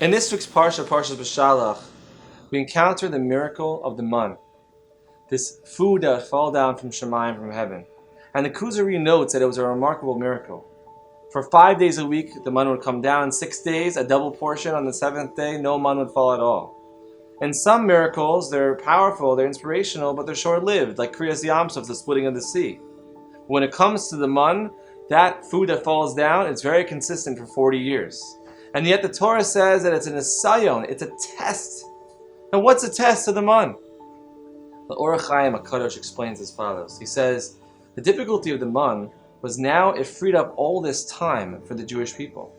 In this week's Parsha, Parshas Beshalach, we encounter the miracle of the man, this food that fell down from Shemayim, from heaven. And the Kuzari notes that it was a remarkable miracle. For 5 days a week, the man would come down. 6 days, a double portion. On the 7th day, no man would fall at all. And some miracles, they're powerful, they're inspirational, but they're short-lived, like Kriyas Yamsuf, the splitting of the sea. When it comes to the man, that food that falls down, it's very consistent for 40 years. And yet the Torah says that it's an asayon, it's a test. And what's a test to the man? The Orach Chaim HaKadosh explains as follows. He says, the difficulty of the man was now it freed up all this time for the Jewish people.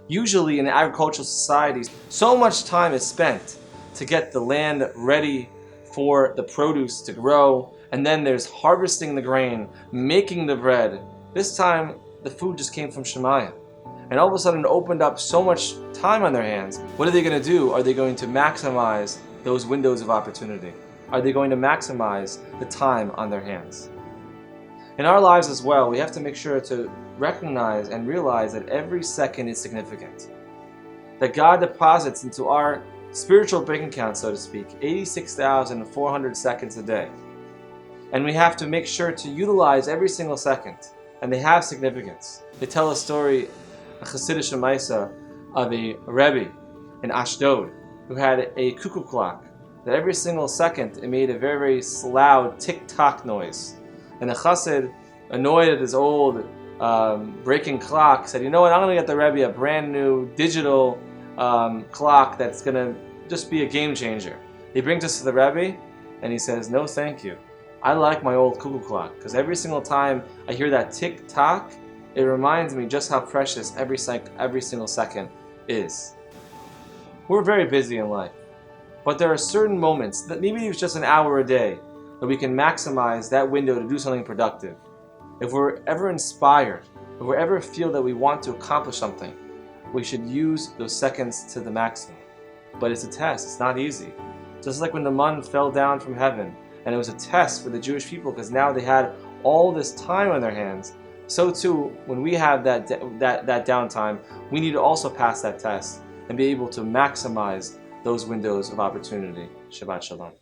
Usually in agricultural societies, so much time is spent to get the land ready for the produce to grow, and then there's harvesting the grain, making the bread. This time, the food just came from Shemayim. And all of a sudden it opened up so much time on their hands. What are they going to do? Are they going to maximize those windows of opportunity? Are they going to maximize the time on their hands? In our lives as well, we have to make sure to recognize and realize that every second is significant. That God deposits into our spiritual bank account, so to speak, 86,400 seconds a day. And we have to make sure to utilize every single second. And they have significance. They tell a story, a Chassidish Maisa, of a Rebbe in Ashdod who had a cuckoo clock that every single second it made a very, very loud tick-tock noise. And the Chassid, annoyed at his old breaking clock, said, you know what, I'm going to get the Rebbe a brand new digital clock that's going to just be a game changer. He brings us to the Rebbe and he says, no thank you. I like my old cuckoo clock because every single time I hear that tick-tock, it reminds me just how precious every single second is. We're very busy in life, but there are certain moments that maybe it's just an hour a day that we can maximize that window to do something productive. If we're ever inspired, if we ever feel that we want to accomplish something, we should use those seconds to the maximum. But it's a test, it's not easy. Just like when the man fell down from heaven, and it was a test for the Jewish people because now they had all this time on their hands. So too, when we have that downtime, we need to also pass that test and be able to maximize those windows of opportunity. Shabbat Shalom.